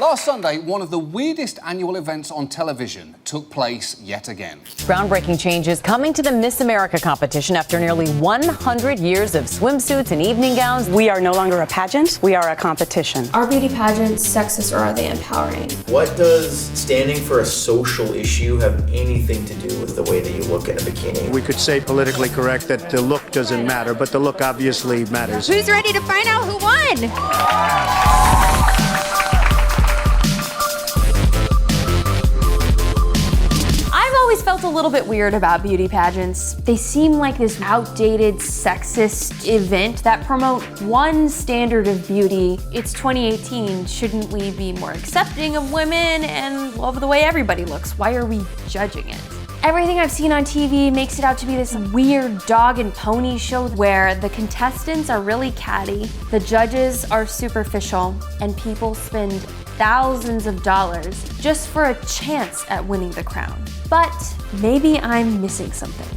Last Sunday, one of the weirdest annual events on television took place yet again. Groundbreaking changes coming to the Miss America competition after nearly 100 years of swimsuits and evening gowns. We are no longer a pageant, we are a competition. Are beauty pageants sexist or are they empowering? What does standing for a social issue have anything to do with the way that you look in a bikini? We could say politically correct that the look doesn't matter, but the look obviously matters. Who's ready to find out who won? I've always felt a little bit weird about beauty pageants. They seem like this outdated, sexist event that promote one standard of beauty. It's 2018, shouldn't we be more accepting of women and love the way everybody looks? Why are we judging it? Everything I've seen on TV makes it out to be this weird dog and pony show where the contestants are really catty, the judges are superficial, and people spend thousands of dollars just for a chance at winning the crown. But maybe I'm missing something.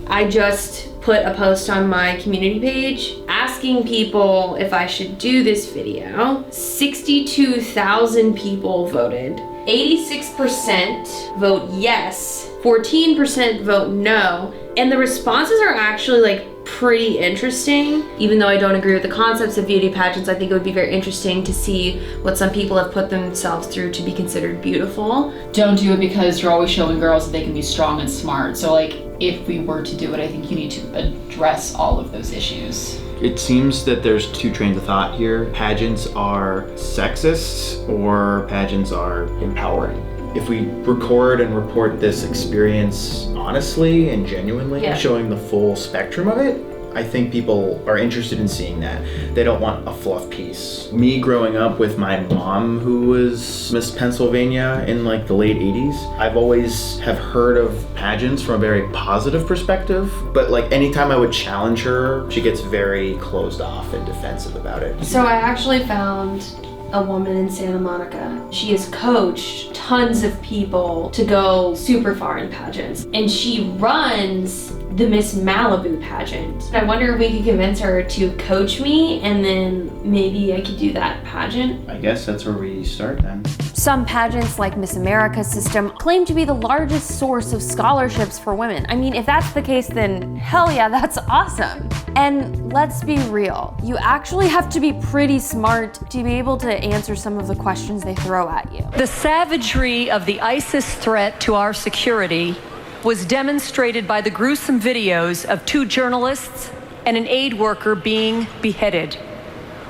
I just put a post on my community page asking people if I should do this video. 62,000 people voted. 86% vote yes, 14% vote no, and the responses are actually like pretty interesting. Even though I don't agree with the concepts of beauty pageants, I think it would be very interesting to see what some people have put themselves through to be considered beautiful. Don't do it because you're always showing girls that they can be strong and smart. So like, if we were to do it, I think you need to address all of those issues. It seems that there's two trains of thought here. Pageants are sexist or pageants are empowering. If we record and report this experience honestly and genuinely, showing the full spectrum of it, I think people are interested in seeing that. They don't want a fluff piece. Me growing up with my mom, who was Miss Pennsylvania in like the late 80s, I've always have heard of pageants from a very positive perspective, but like anytime I would challenge her, she gets very closed off and defensive about it. So I actually found a woman in Santa Monica. She has coached tons of people to go super far in pageants, and she runs the Miss Malibu pageant. I wonder if we could convince her to coach me, and then maybe I could do that pageant. I guess that's where we start then. Some pageants, like Miss America system, claim to be the largest source of scholarships for women. I mean, if that's the case, then hell yeah, that's awesome. And let's be real, you actually have to be pretty smart to be able to answer some of the questions they throw at you. The savagery of the ISIS threat to our security was demonstrated by the gruesome videos of 2 journalists and an aid worker being beheaded.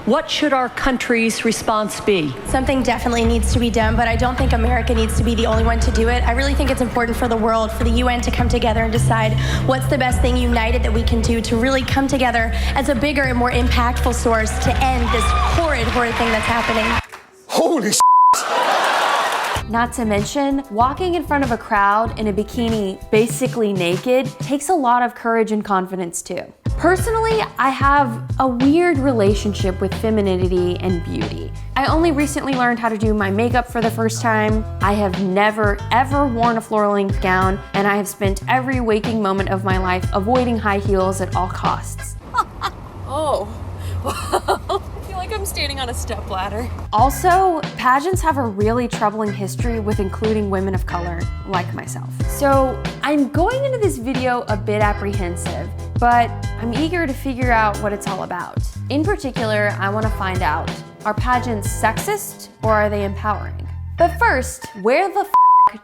What should our country's response be? Something definitely needs to be done, but I don't think America needs to be the only one to do it. I really think it's important for the world, for the UN to come together and decide what's the best thing united that we can do to really come together as a bigger and more impactful source to end this horrid thing that's happening. Holy Not to mention, walking in front of a crowd in a bikini, basically naked, takes a lot of courage and confidence too. Personally, I have a weird relationship with femininity and beauty. I only recently learned how to do my makeup for the first time. I have never, ever worn a floor-length gown, and I have spent every waking moment of my life avoiding high heels at all costs. Oh, well, I feel like I'm standing on a stepladder. Also, pageants have a really troubling history with including women of color, like myself. So I'm going into this video a bit apprehensive, but I'm eager to figure out what it's all about. In particular, I want to find out, are pageants sexist or are they empowering? But first, where the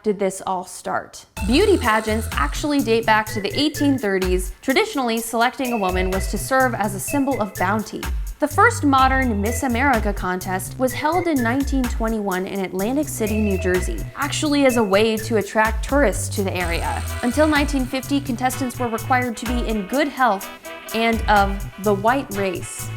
did this all start? Beauty pageants actually date back to the 1830s. Traditionally, selecting a woman was to serve as a symbol of bounty. The first modern Miss America contest was held in 1921 in Atlantic City, New Jersey, actually as a way to attract tourists to the area. Until 1950, contestants were required to be in good health and of the white race.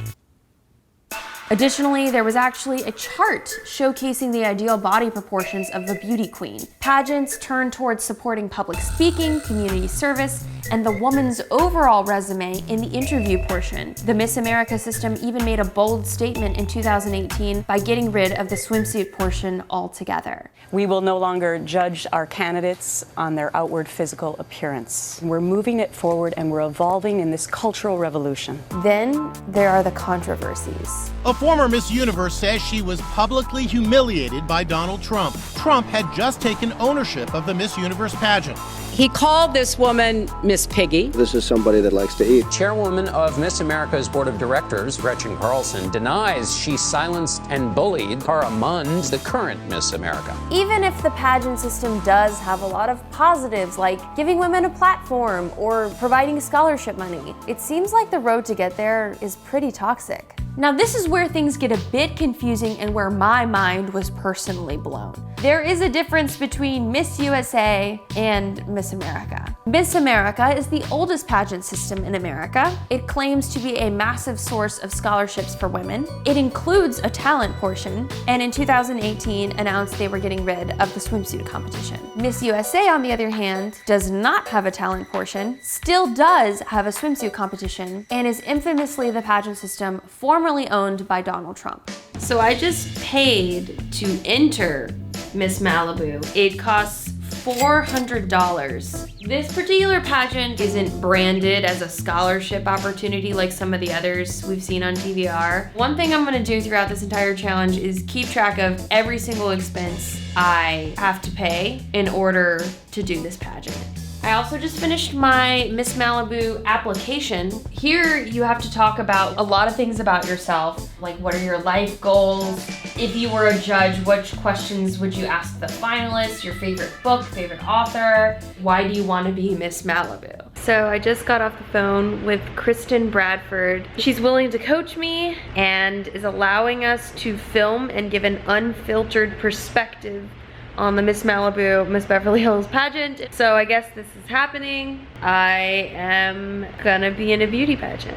Additionally, there was actually a chart showcasing the ideal body proportions of a beauty queen. Pageants turned towards supporting public speaking, community service, and the woman's overall resume in the interview portion. The Miss America system even made a bold statement in 2018 by getting rid of the swimsuit portion altogether. We will no longer judge our candidates on their outward physical appearance. We're moving it forward and we're evolving in this cultural revolution. Then there are the controversies. A former Miss Universe says she was publicly humiliated by Donald Trump. Trump had just taken ownership of the Miss Universe pageant. He called this woman Miss Piggy. This is somebody that likes to eat. Chairwoman of Miss America's Board of Directors, Gretchen Carlson, denies she silenced and bullied Cara Mund, the current Miss America. Even if the pageant system does have a lot of positives, like giving women a platform or providing scholarship money, it seems like the road to get there is pretty toxic. Now, this is where things get a bit confusing and where my mind was personally blown. There is a difference between Miss USA and Miss America. Miss America is the oldest pageant system in America. It claims to be a massive source of scholarships for women. It includes a talent portion, and in 2018 announced they were getting rid of the swimsuit competition. Miss USA, on the other hand, does not have a talent portion, still does have a swimsuit competition, and is infamously the pageant system formerly owned by Donald Trump. So I just paid to enter Miss Malibu. It costs $400. This particular pageant isn't branded as a scholarship opportunity like some of the others we've seen on TVR. One thing I'm gonna do throughout this entire challenge is keep track of every single expense I have to pay in order to do this pageant. I also just finished my Miss Malibu application. Here you have to talk about a lot of things about yourself, like what are your life goals? If you were a judge, which questions would you ask the finalists? Your favorite book, favorite author? Why do you want to be Miss Malibu? So I just got off the phone with Kristen Bradford. She's willing to coach me and is allowing us to film and give an unfiltered perspective on the Miss Malibu, Miss Beverly Hills pageant. So I guess this is happening. I am gonna be in a beauty pageant.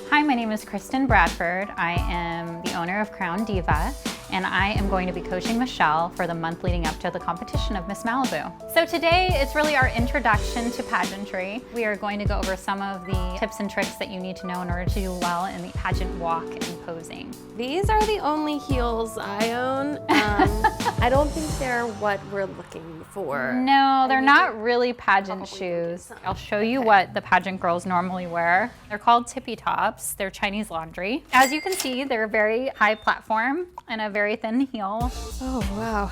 Hi, my name is Kristen Bradford. I am the owner of Crown Diva, and I am going to be coaching Michelle for the month leading up to the competition of Miss Malibu. So today it's really our introduction to pageantry. We are going to go over some of the tips and tricks that you need to know in order to do well in the pageant walk and posing. These are the only heels I own. I don't think they're what we're looking for. No, they're not really pageant shoes. I'll show you what the pageant girls normally wear. They're called tippy tops. They're Chinese laundry. As you can see, they're very high platform and a very thin heel. Oh, wow.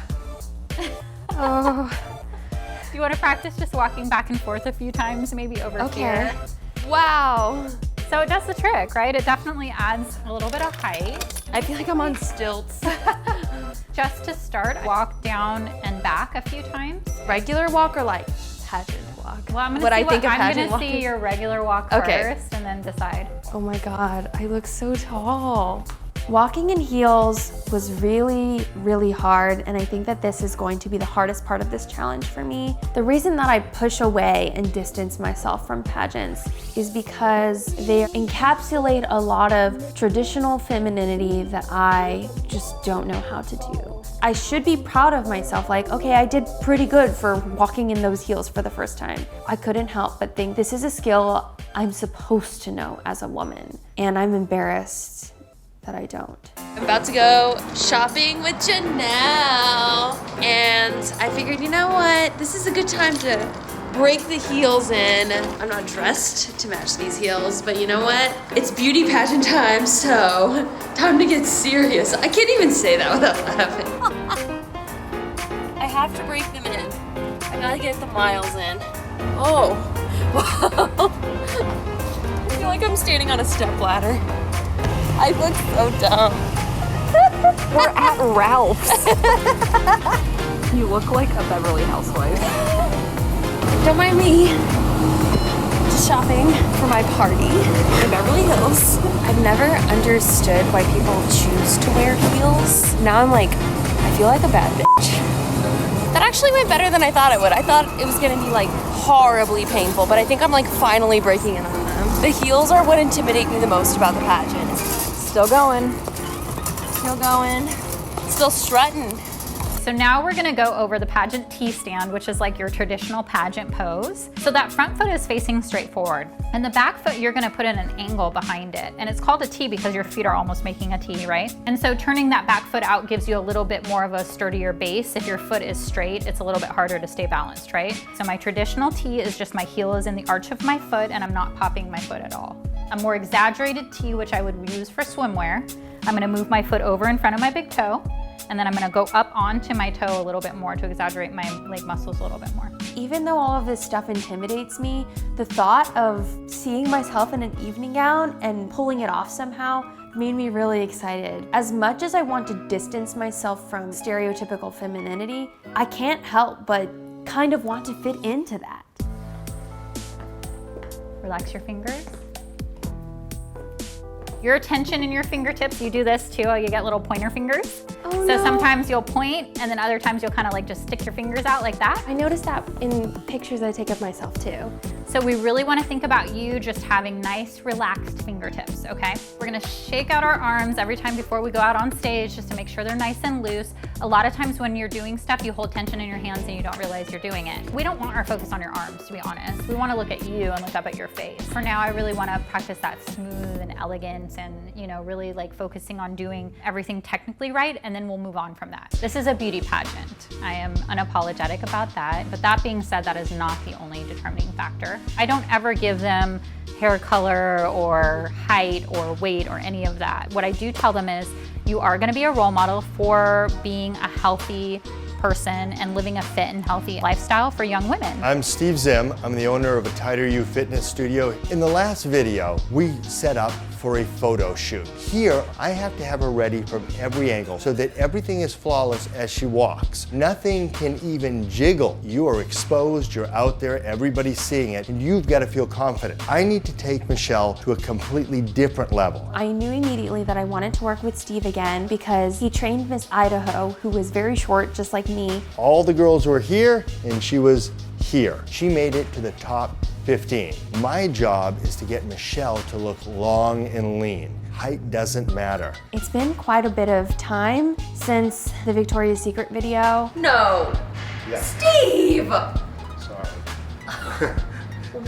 Oh. Do you want to practice just walking back and forth a few times, maybe over here? Wow. So it does the trick, right? It definitely adds a little bit of height. I feel like I'm on stilts. Just to start, walk down and back a few times. Regular walk or like pageant walk? Well, I'm gonna see your regular walk first and then decide. Oh my God, I look so tall. Walking in heels was really, really hard, and I think that this is going to be the hardest part of this challenge for me. The reason that I push away and distance myself from pageants is because they encapsulate a lot of traditional femininity that I just don't know how to do. I should be proud of myself, like, okay, I did pretty good for walking in those heels for the first time. I couldn't help but think this is a skill I'm supposed to know as a woman, and I'm embarrassed that I don't. I'm about to go shopping with Janelle, and I figured, you know what? This is a good time to break the heels in. I'm not dressed to match these heels, but you know what? It's beauty pageant time, so time to get serious. I can't even say that without laughing. I have to break them in. I gotta get the miles in. Oh, wow. I feel like I'm standing on a stepladder. I look so dumb. We're at Ralph's. You look like a Beverly Housewife. Don't mind me. Just shopping for my party in Beverly Hills. I've never understood why people choose to wear heels. Now I'm like I feel like a bad bitch. That actually went better than I thought it would. I thought it was gonna be like horribly painful, but I think I'm like finally breaking in on them. The heels are what intimidate me the most about the pageant. Still going. Still going. Still strutting. So now we're gonna go over the pageant T-stand, which is like your traditional pageant pose. So that front foot is facing straight forward. And the back foot, you're gonna put in an angle behind it. And it's called a T because your feet are almost making a T, right? And so turning that back foot out gives you a little bit more of a sturdier base. If your foot is straight, it's a little bit harder to stay balanced, right? So my traditional T is just my heel is in the arch of my foot and I'm not popping my foot at all. A more exaggerated T, which I would use for swimwear, I'm gonna move my foot over in front of my big toe, and then I'm gonna go up onto my toe a little bit more to exaggerate my leg muscles a little bit more. Even though all of this stuff intimidates me, the thought of seeing myself in an evening gown and pulling it off somehow made me really excited. As much as I want to distance myself from stereotypical femininity, I can't help but kind of want to fit into that. Relax your fingers. Your attention in your fingertips, you do this too, you get little pointer fingers. Oh, so no. sometimes you'll point and then other times you'll kind of like just stick your fingers out like that. I noticed that in pictures I take of myself too. So we really want to think about you just having nice, relaxed fingertips, okay? We're gonna shake out our arms every time before we go out on stage just to make sure they're nice and loose. A lot of times when you're doing stuff, you hold tension in your hands and you don't realize you're doing it. We don't want our focus on your arms, to be honest. We want to look at you and look up at your face. For now, I really want to practice that smooth and elegant and, you know, really like focusing on doing everything technically right, and then we'll move on from that. This is a beauty pageant. I am unapologetic about that, but that being said, that is not the only determining factor. I don't ever give them hair color or height or weight or any of that. What I do tell them is you are going to be a role model for being a healthy person and living a fit and healthy lifestyle for young women. I'm Steve Zim. I'm the owner of a Tighter You fitness studio. In the last video, we set up for a photo shoot. Here, I have to have her ready from every angle so that everything is flawless as she walks. Nothing can even jiggle. You are exposed, you're out there, everybody's seeing it, and you've got to feel confident. I need to take Michelle to a completely different level. I knew immediately that I wanted to work with Steve again because he trained Miss Idaho, who was very short, just like me. All the girls were here, and she was here. She made it to the top 15. My job is to get Michelle to look long and lean. Height doesn't matter. It's been quite a bit of time since the Victoria's Secret video. No. Yeah. Steve! Sorry.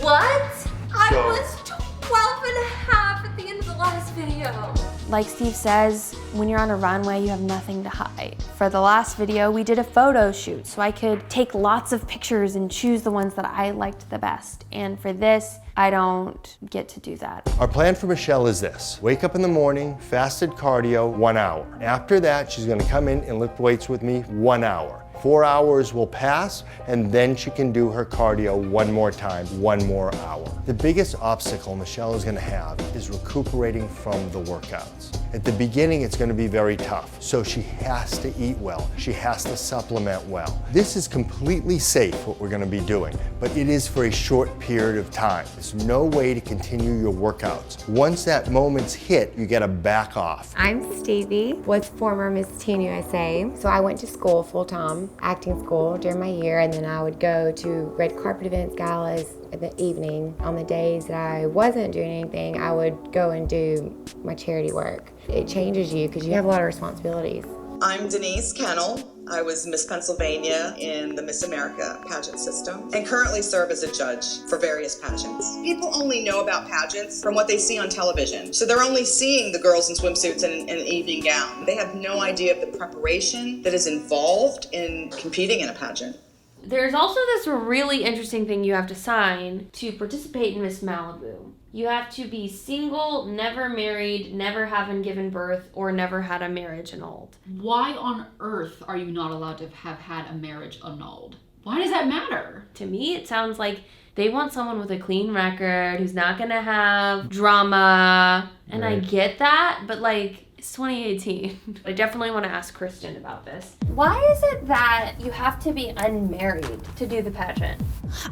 What? I was 12 and a half at the end of the last video. Like Steve says, when you're on a runway, you have nothing to hide. For the last video, we did a photo shoot so I could take lots of pictures and choose the ones that I liked the best. And for this, I don't get to do that. Our plan for Michelle is this. Wake up in the morning, fasted cardio, 1 hour. After that, she's gonna come in and lift weights with me 1 hour. 4 hours will pass, and then she can do her cardio one more time, 1 more hour. The biggest obstacle Michelle is gonna have is recuperating from the workouts. At the beginning, it's gonna be very tough, so she has to eat well. She has to supplement well. This is completely safe, what we're gonna be doing, but it is for a short period of time. There's no way to continue your workouts. Once that moment's hit, you gotta back off. I'm Stevi, was former Miss Teen USA. So I went to school full-time, acting school during my year, and then I would go to red carpet events, galas in the evening. On the days that I wasn't doing anything, I would go and do my charity work. It changes you because you have a lot of responsibilities. I'm Denise Kennell. I was Miss Pennsylvania in the Miss America pageant system and currently serve as a judge for various pageants. People only know about pageants from what they see on television. So they're only seeing the girls in swimsuits and an evening gown. They have no idea of the preparation that is involved in competing in a pageant. There's also this really interesting thing you have to sign to participate in Miss Malibu. You have to be single, never married, never having given birth, or never had a marriage annulled. Why on earth are you not allowed to have had a marriage annulled? Why does that matter? To me, it sounds like they want someone with a clean record who's not gonna have drama. And I get that, but like, It's 2018. I definitely want to ask Kristen about this. Why is it that you have to be unmarried to do the pageant?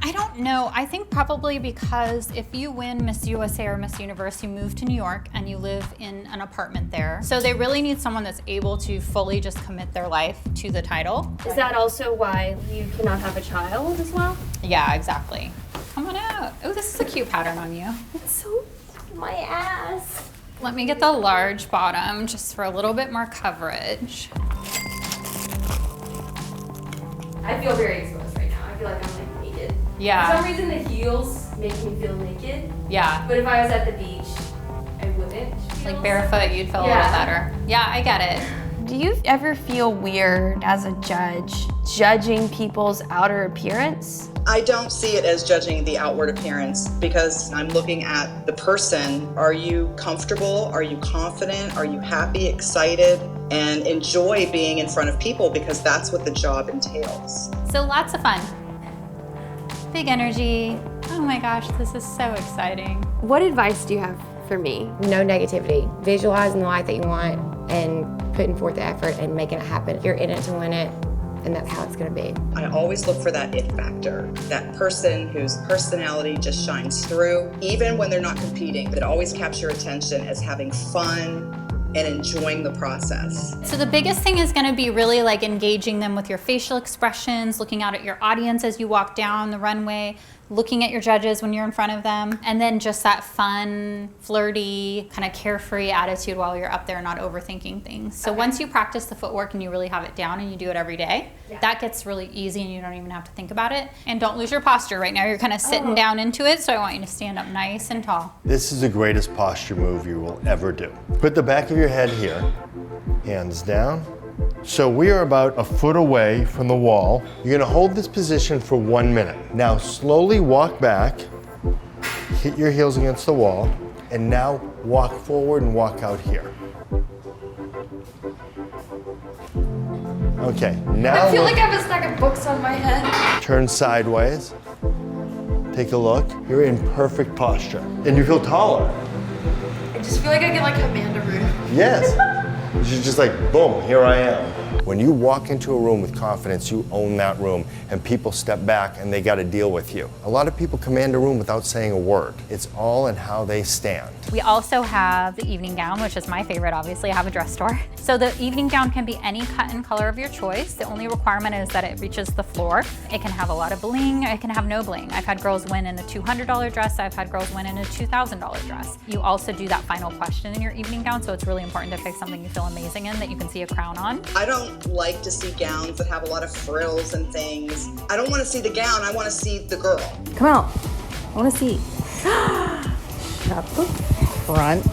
I don't know. I think probably because if you win Miss USA or Miss Universe, you move to New York and you live in an apartment there. So they really need someone that's able to fully just commit their life to the title. Is that also why you cannot have a child as well? Yeah, exactly. Come on out. Oh, this is a cute pattern on you. It's so my ass. Let me get the large bottom just for a little bit more coverage. I feel very exposed right now. I feel like I'm like naked. Yeah. For some reason the heels make me feel naked. Yeah. But if I was at the beach, I wouldn't. Like barefoot, you'd feel a little better. Yeah, I get it. Do you ever feel weird as a judge judging people's outer appearance? I don't see it as judging the outward appearance because I'm looking at the person. Are you comfortable? Are you confident? Are you happy, excited, and enjoy being in front of people because that's what the job entails. So lots of fun. Big energy. Oh my gosh, this is so exciting. What advice do you have for me? No negativity. Visualizing the life that you want and putting forth the effort and making it happen. You're in it to win it. And that's how it's gonna be. I always look for that it factor, that person whose personality just shines through, even when they're not competing, that always capture attention as having fun and enjoying the process. So the biggest thing is gonna be really like engaging them with your facial expressions, looking out at your audience as you walk down the runway, looking at your judges when you're in front of them, and then just that fun, flirty, kind of carefree attitude while you're up there, not overthinking things. So once you practice the footwork and you really have it down and you do it every day, that gets really easy and you don't even have to think about it. And don't lose your posture. Right now you're kind of sitting down into it, so I want you to stand up nice and tall. This is the greatest posture move you will ever do. Put the back of your head here, hands down. So we are about a foot away from the wall. You're gonna hold this position for 1 minute. Now slowly walk back, hit your heels against the wall, and now walk forward and walk out here. Okay, now I feel like I have a stack of books on my head. turn sideways. Take a look. You're in perfect posture. And you feel taller. I just feel like I get like Amanda Root. Yes. She's just like, boom, here I am. When you walk into a room with confidence, you own that room, and people step back and they got to deal with you. A lot of people command a room without saying a word. It's all in how they stand. We also have the evening gown, which is my favorite, obviously. I have a dress store. So the evening gown can be any cut and color of your choice. The only requirement is that it reaches the floor. It can have a lot of bling, it can have no bling. I've had girls win in a $200 dress, I've had girls win in a $2,000 dress. You also do that final question in your evening gown, so it's really important to pick something you feel amazing in that you can see a crown on. I don't like to see gowns that have a lot of frills and things. I don't want to see the gown, I want to see the girl. Come out. I want to see. Shut the front.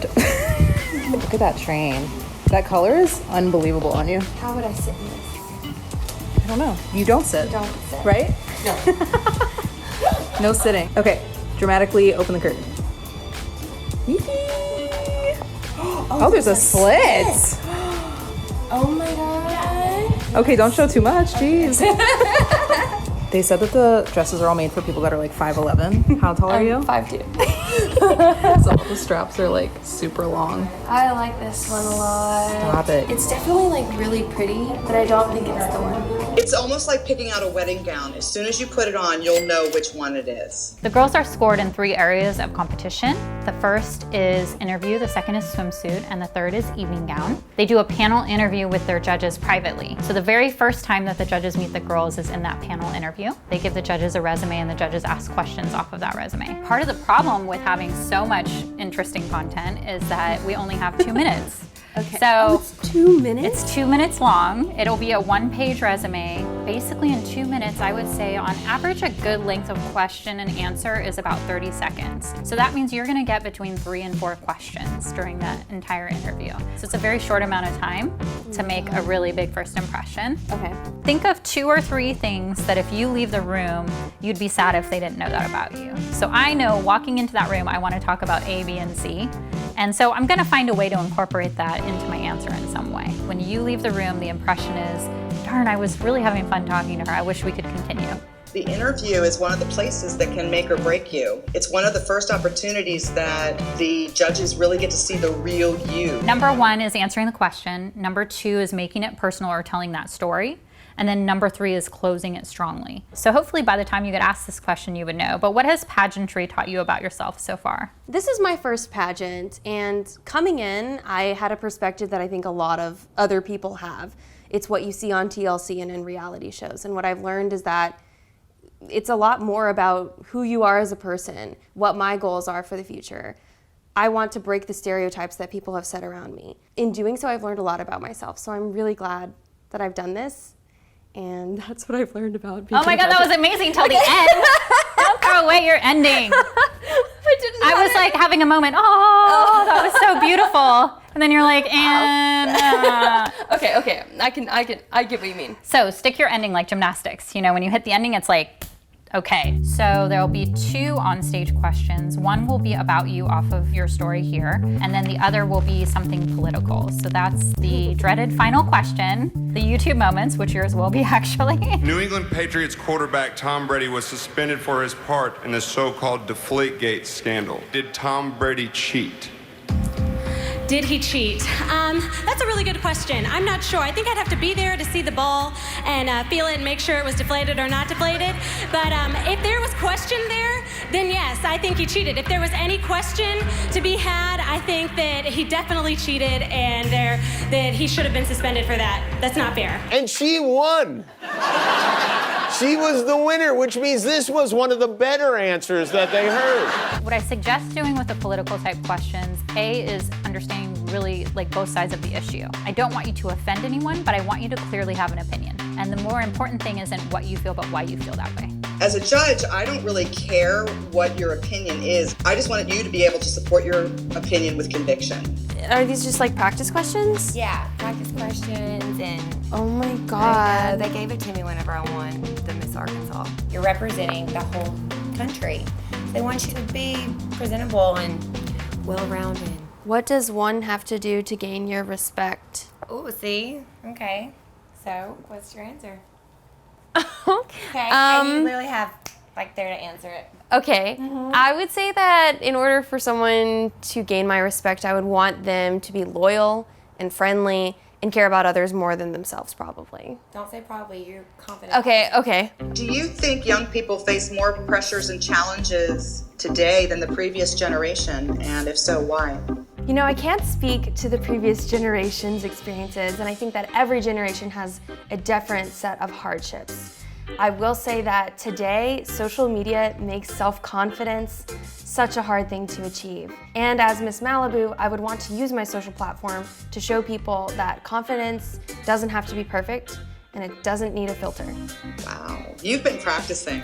Look at that train. That color is unbelievable on you. How would I sit in this? I don't know. You don't sit. You don't sit. Right? No. No sitting. Okay. Dramatically open the curtain. Oh, there's a slit. Oh my god. Okay, don't show too much. Jeez. They said that the dresses are all made for people that are like 5'11". How tall are you? 5'2". So the straps are like super long. I like this one a lot. Stop it. It's definitely like really pretty, but I don't think it's the one. It's almost like picking out a wedding gown. As soon as you put it on, you'll know which one it is. The girls are scored in 3 areas of competition. The first is interview, the second is swimsuit, and the third is evening gown. They do a panel interview with their judges privately. So the very first time that the judges meet the girls is in that panel interview. They give the judges a resume and the judges ask questions off of that resume. Part of the problem with having so much interesting content is that we only have 2 minutes. Okay. So it's 2 minutes? It's 2 minutes long. It'll be a 1-page resume. Basically in 2 minutes, I would say on average, a good length of question and answer is about 30 seconds. So that means you're gonna get between 3 and 4 questions during that entire interview. So it's a very short amount of time to make a really big first impression. Okay. Think of 2 or 3 things that if you leave the room, you'd be sad if they didn't know that about you. So I know walking into that room, I wanna talk about A, B, and C. And so I'm gonna find a way to incorporate that into my answer in some way. When you leave the room, the impression is, darn, I was really having fun talking to her. I wish we could continue. The interview is one of the places that can make or break you. It's one of the first opportunities that the judges really get to see the real you. Number 1 is answering the question. Number 2 is making it personal or telling that story. And then number 3 is closing it strongly. So hopefully by the time you get asked this question, you would know. But what has pageantry taught you about yourself so far? This is my first pageant, and coming in, I had a perspective that I think a lot of other people have. It's what you see on TLC and in reality shows. And what I've learned is that it's a lot more about who you are as a person, what my goals are for the future. I want to break the stereotypes that people have set around me. In doing so, I've learned a lot about myself. So I'm really glad that I've done this. And that's what I've learned about being Oh my God, that was amazing till the end. Don't throw away your ending. I was like having a moment, oh, that was so beautiful. And then you're like, and Okay, I get what you mean. So stick your ending like gymnastics. You know, when you hit the ending, it's like, okay. So there'll be 2 on-stage questions. One will be about you off of your story here, and then the other will be something political. So that's the dreaded final question, the YouTube moments, which yours will be actually. New England Patriots quarterback Tom Brady was suspended for his part in the so-called Deflategate scandal. Did Tom Brady cheat? Did he cheat? That's a really good question. I'm not sure. I think I'd have to be there to see the ball and feel it and make sure it was deflated or not deflated. But if there was question there, then yes, I think he cheated. If there was any question to be had, I think that he definitely cheated and that he should have been suspended for that. That's not fair. And she won. She was the winner, which means this was one of the better answers that they heard. What I suggest doing with the political type questions, A, is understanding really like both sides of the issue. I don't want you to offend anyone, but I want you to clearly have an opinion. And the more important thing isn't what you feel, but why you feel that way. As a judge, I don't really care what your opinion is. I just wanted you to be able to support your opinion with conviction. Are these just like practice questions? Yeah, practice questions and... Oh my God. They gave it to me whenever I won the Miss Arkansas. You're representing the whole country. They want you to be presentable and well-rounded. What does one have to do to gain your respect? Oh, see? Okay. So, what's your answer? Okay. And you literally have like there to answer it. Okay. I would say that in order for someone to gain my respect, I would want them to be loyal and friendly and care about others more than themselves, probably. Don't say probably, you're confident. Okay. Do you think young people face more pressures and challenges today than the previous generation? And if so, why? You know, I can't speak to the previous generation's experiences, and I think that every generation has a different set of hardships. I will say that today, social media makes self-confidence such a hard thing to achieve. And as Miss Malibu, I would want to use my social platform to show people that confidence doesn't have to be perfect and it doesn't need a filter. Wow, you've been practicing.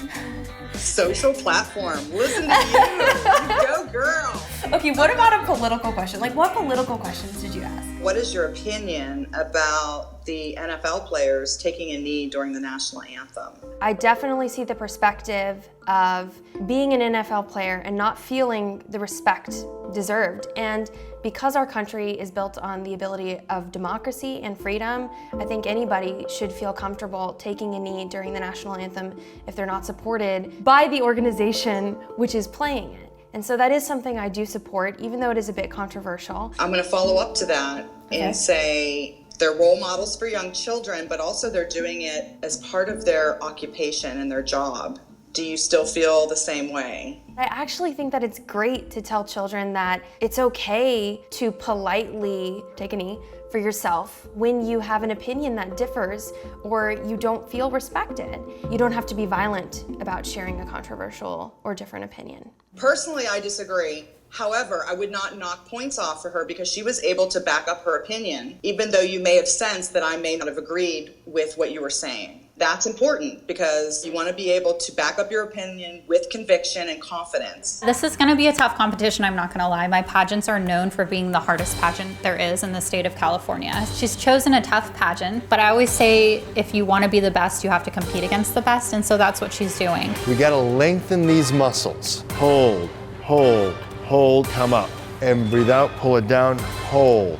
Social platform, listen to you. Go girl. Okay, what about a political question? Like, what political questions did you ask? What is your opinion about the NFL players taking a knee during the national anthem? I definitely see the perspective of being an NFL player and not feeling the respect deserved. And because our country is built on the ability of democracy and freedom, I think anybody should feel comfortable taking a knee during the national anthem if they're not supported by the organization which is playing it. And so that is something I do support, even though it is a bit controversial. I'm going to follow up to that and say they're role models for young children, but also they're doing it as part of their occupation and their job. Do you still feel the same way? I actually think that it's great to tell children that it's okay to politely take a knee for yourself when you have an opinion that differs or you don't feel respected. You don't have to be violent about sharing a controversial or different opinion. Personally, I disagree. However, I would not knock points off for her because she was able to back up her opinion, even though you may have sensed that I may not have agreed with what you were saying. That's important because you want to be able to back up your opinion with conviction and confidence. This is going to be a tough competition, I'm not going to lie. My pageants are known for being the hardest pageant there is in the state of California. She's chosen a tough pageant, but I always say if you want to be the best, you have to compete against the best, and so that's what she's doing. We got to lengthen these muscles. Hold, hold, hold, come up. And breathe out, pull it down, hold.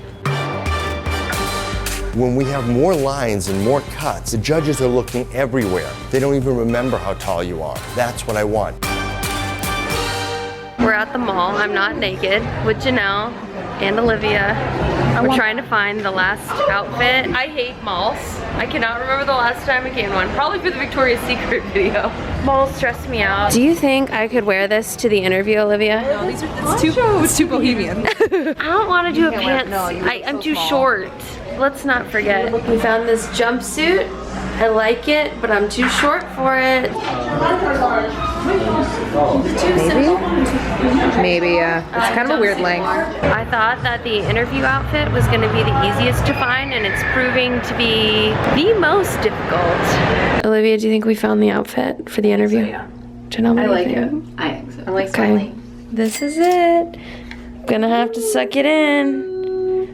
When we have more lines and more cuts, the judges are looking everywhere. They don't even remember how tall you are. That's what I want. We're at the mall. I'm not naked with Janelle and Olivia. We're trying to find the last outfit. I hate malls. I cannot remember the last time I came to one. Probably for the Victoria's Secret video. Malls stress me out. Do you think I could wear this to the interview, Olivia? No, it's too bohemian. I don't want to do a pants. I'm too short. Let's not forget. We found this jumpsuit. I like it, but I'm too short for it. Maybe, yeah. It's kind of a weird length. I thought that the interview outfit was going to be the easiest to find, and it's proving to be the most difficult. Olivia, do you think we found the outfit for the interview? So, yeah. Janelle, I like it. I think so. I like smiling. This is it. I'm gonna have to suck it in.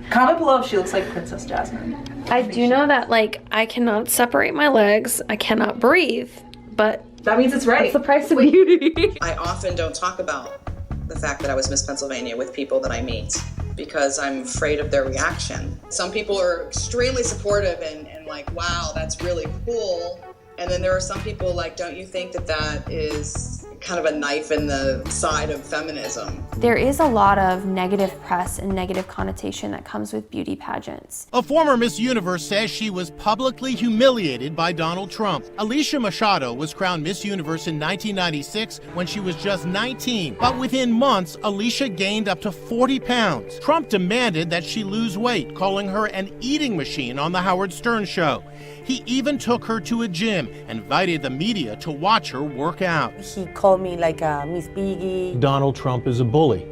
Comment below if she looks like Princess Jasmine. I do know that, like, I cannot separate my legs. I cannot breathe, but that means it's right. That's the price of beauty. I often don't talk about the fact that I was Miss Pennsylvania with people that I meet because I'm afraid of their reaction. Some people are extremely supportive and like, wow, that's really cool. And then there are some people like, don't you think that that is kind of a knife in the side of feminism? There is a lot of negative press and negative connotation that comes with beauty pageants. A former Miss Universe says she was publicly humiliated by Donald Trump. Alicia Machado was crowned Miss Universe in 1996 when she was just 19. But within months, Alicia gained up to 40 pounds. Trump demanded that she lose weight, calling her an eating machine on the Howard Stern show. He even took her to a gym and invited the media to watch her work out. He called me like Miss Piggy. Donald Trump is a bully.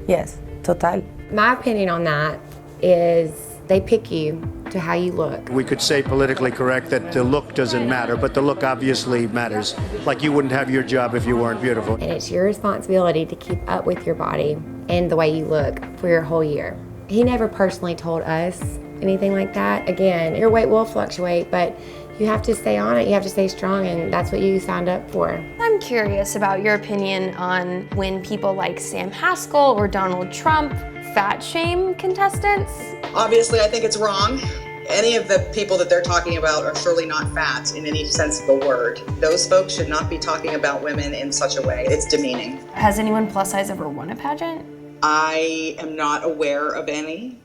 Yes, total. My opinion on that is they pick you to how you look. We could say politically correct that the look doesn't matter, but the look obviously matters. Like you wouldn't have your job if you weren't beautiful. And it's your responsibility to keep up with your body and the way you look for your whole year. He never personally told us anything like that. Again, your weight will fluctuate, but you have to stay on it. You have to stay strong, and that's what you signed up for. I'm curious about your opinion on when people like Sam Haskell or Donald Trump fat shame contestants. Obviously, I think it's wrong. Any of the people that they're talking about are surely not fat in any sense of the word. Those folks should not be talking about women in such a way. It's demeaning. Has anyone plus size ever won a pageant? I am not aware of any.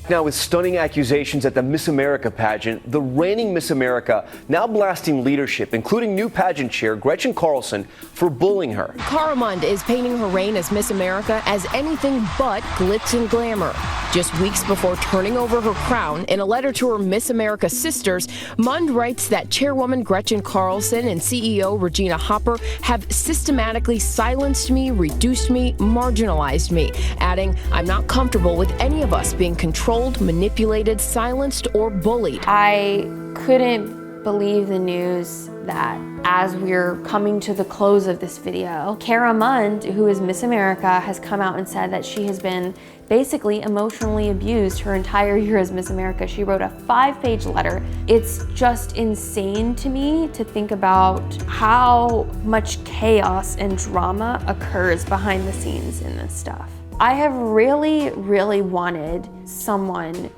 Now, with stunning accusations at the Miss America pageant, the reigning Miss America now blasting leadership, including new pageant chair Gretchen Carlson, for bullying her. Khare is painting her reign as Miss America as anything but glitz and glamour. Just weeks before turning over her crown, in a letter to her Miss America sisters, Mund writes that chairwoman Gretchen Carlson and CEO Regina Hopper have systematically silenced me, reduced me, marginalized me, adding, "I'm not comfortable with any of us being controlled, manipulated, silenced, or bullied." I couldn't believe the news that as we're coming to the close of this video, Khare Mund, who is Miss America, has come out and said that she has been basically emotionally abused her entire year as Miss America. She wrote a 5-page letter. It's just insane to me to think about how much chaos and drama occurs behind the scenes in this stuff. I have really, really wanted someone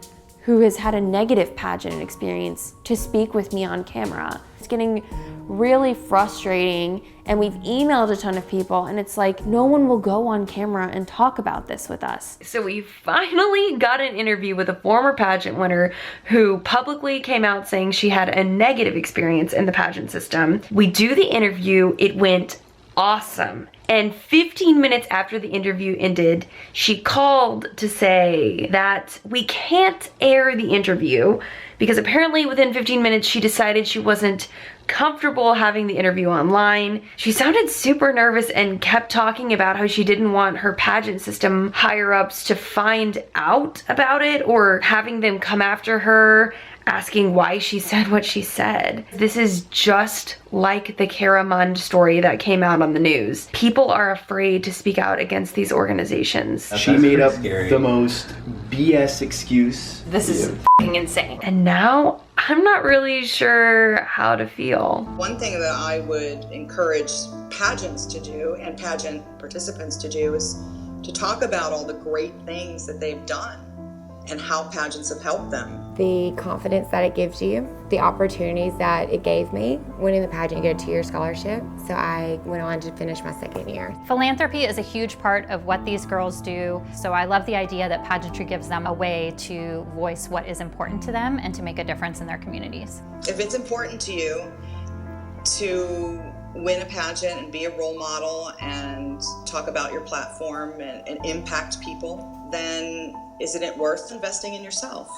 who has had a negative pageant experience to speak with me on camera. It's getting really frustrating, and we've emailed a ton of people, and it's like no one will go on camera and talk about this with us. So we finally got an interview with a former pageant winner who publicly came out saying she had a negative experience in the pageant system. We do the interview, it went awesome. And 15 minutes after the interview ended, she called to say that we can't air the interview because apparently within 15 minutes she decided she wasn't comfortable having the interview online. She sounded super nervous and kept talking about how she didn't want her pageant system higher ups to find out about it or having them come after her asking why she said what she said. This is just like the Khare Mund story that came out on the news. People are afraid to speak out against these organizations. She made up the most BS excuse. This is f***ing insane. And now I'm not really sure how to feel. One thing that I would encourage pageants to do and pageant participants to do is to talk about all the great things that they've done and how pageants have helped them. The confidence that it gives you, the opportunities that it gave me. Winning the pageant, you get a 2-year scholarship, so I went on to finish my 2nd year. Philanthropy is a huge part of what these girls do, so I love the idea that pageantry gives them a way to voice what is important to them and to make a difference in their communities. If it's important to you to win a pageant and be a role model and talk about your platform and impact people, then isn't it worth investing in yourself?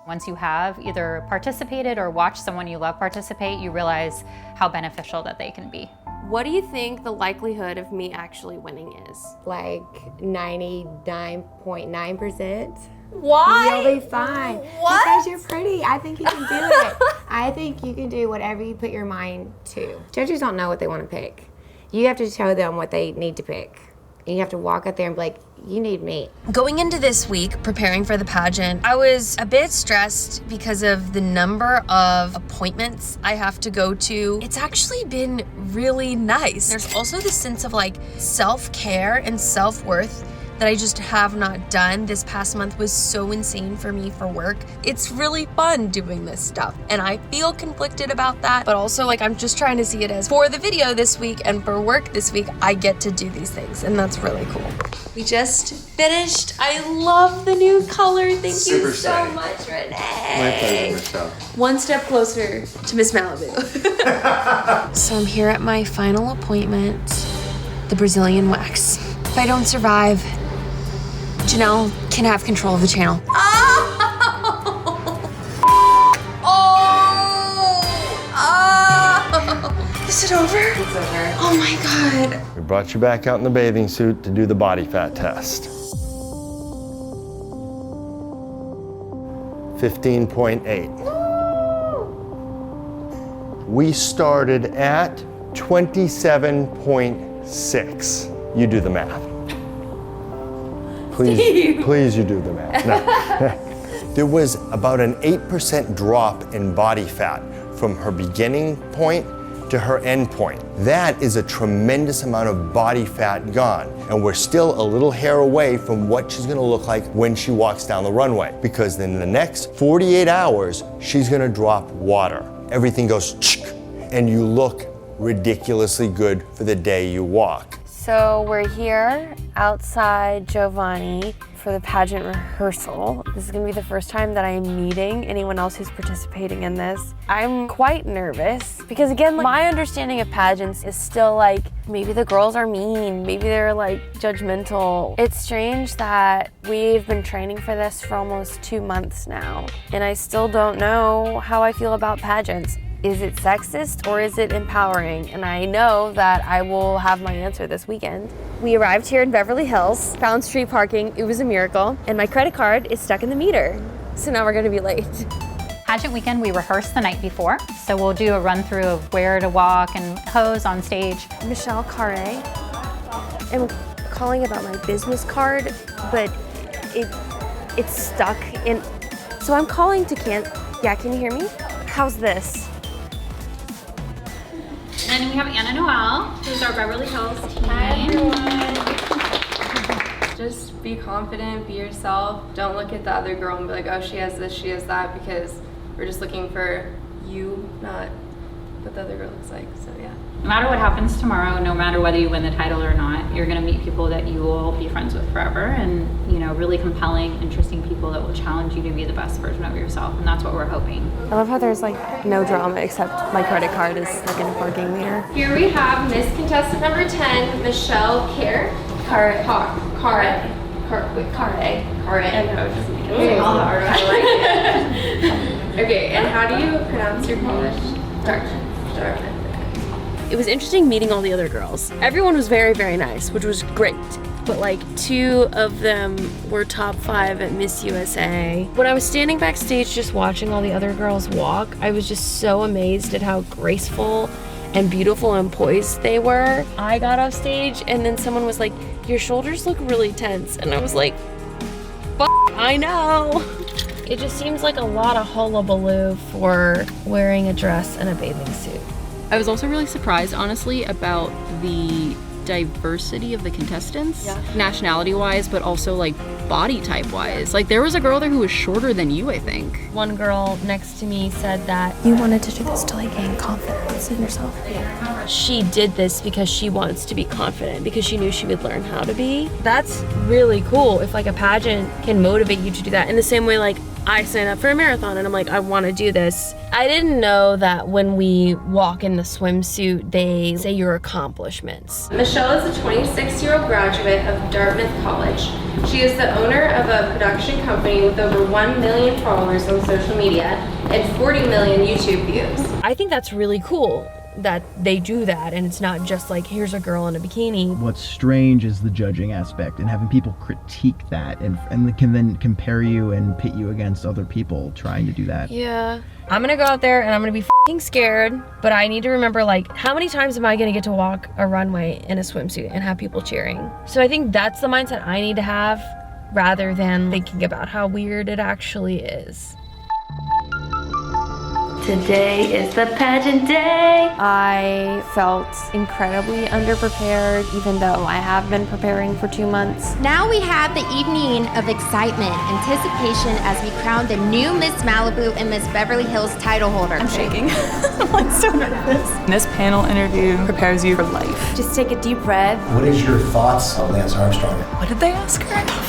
Once you have either participated or watched someone you love participate, you realize how beneficial that they can be. What do you think the likelihood of me actually winning is? Like 99.9%. Why? You'll be fine. What? Because you're pretty. I think you can do it. I think you can do whatever you put your mind to. Judges don't know what they want to pick. You have to show them what they need to pick. And you have to walk out there and be like, you need me. Going into this week, preparing for the pageant, I was a bit stressed because of the number of appointments I have to go to. It's actually been really nice. There's also this sense of like self-care and self-worth that I just have not done. This past month was so insane for me for work. It's really fun doing this stuff, and I feel conflicted about that, but also like I'm just trying to see it as for the video this week and for work this week, I get to do these things, and that's really cool. We just finished. I love the new color. Thank you so much, Renee. My pleasure, Michelle. One step closer to Miss Malibu. So I'm here at my final appointment, the Brazilian wax. If I don't survive, Janelle can have control of the channel. Is it over? It's over. Oh my God. We brought you back out in the bathing suit to do the body fat test. 15.8. We started at 27.6. You do the math. Please you do the math. No. There was about an 8% drop in body fat from her beginning point to her end point. That is a tremendous amount of body fat gone. And we're still a little hair away from what she's gonna look like when she walks down the runway. Because in the next 48 hours, she's gonna drop water. Everything goes and you look ridiculously good for the day you walk. So we're here outside Giovanni for the pageant rehearsal. This is gonna be the first time that I'm meeting anyone else who's participating in this. I'm quite nervous because again, like, my understanding of pageants is still like, maybe the girls are mean, maybe they're like judgmental. It's strange that we've been training for this for almost 2 months now, and I still don't know how I feel about pageants. Is it sexist or is it empowering? And I know that I will have my answer this weekend. We arrived here in Beverly Hills, found street parking. It was a miracle. And my credit card is stuck in the meter. So now we're gonna be late. Pageant weekend, we rehearsed the night before. So we'll do a run through of where to walk and pose on stage. Michelle Khare. I'm calling about my business card, but it's stuck in. So I'm calling to can you hear me? How's this? And we have Anna Noel, who's our Beverly Hills team. Hi everyone. Just be confident, be yourself. Don't look at the other girl and be like, oh, she has this, she has that, because we're just looking for you, not what the other girl looks like, so yeah. No matter what happens tomorrow, no matter whether you win the title or not, you're gonna meet people that you will be friends with forever, and really compelling, interesting people that will challenge you to be the best version of yourself, and that's what we're hoping. I love how there's like no drama except my credit card is stuck in a parking meter. Here we have Miss Contestant number 10, Michelle Khare. Khare. Okay, and how do you pronounce your Polish? Dark. It was interesting meeting all the other girls. Everyone was very, very nice, which was great. But like 2 of them were top 5 at Miss USA. When I was standing backstage just watching all the other girls walk, I was just so amazed at how graceful and beautiful and poised they were. I got off stage and then someone was like, your shoulders look really tense. And I was like, I know. It just seems like a lot of hullabaloo for wearing a dress and a bathing suit. I was also really surprised, honestly, about the diversity of the contestants, nationality-wise, but also like body type wise. Like there was a girl there who was shorter than you, I think. One girl next to me said that You wanted to do this to like gain confidence in yourself. she did this because she wants to be confident, because she knew she would learn how to be. That's really cool if like a pageant can motivate you to do that. In the same way like I signed up for a marathon and I'm like, I want to do this. I didn't know that when we walk in the swimsuit, they say your accomplishments. Michelle is a 26-year-old graduate of Dartmouth College. She is the owner of a production company with over 1 million followers on social media and 40 million YouTube views. I think that's really cool that they do that, and it's not just like, here's a girl in a bikini. What's strange is the judging aspect and having people critique that and can then compare you and pit you against other people trying to do that. Yeah. I'm gonna go out there and I'm gonna be f***ing scared, but I need to remember like, how many times am I gonna get to walk a runway in a swimsuit and have people cheering? So I think that's the mindset I need to have rather than thinking about how weird it actually is. Today is the pageant day. I felt incredibly underprepared, even though I have been preparing for 2 months. Now we have the evening of excitement, anticipation as we crown the new Miss Malibu and Miss Beverly Hills title holder. I'm shaking. I'm like so nervous. This panel interview prepares you for life. Just take a deep breath. What is your thoughts on Lance Armstrong? What did they ask her?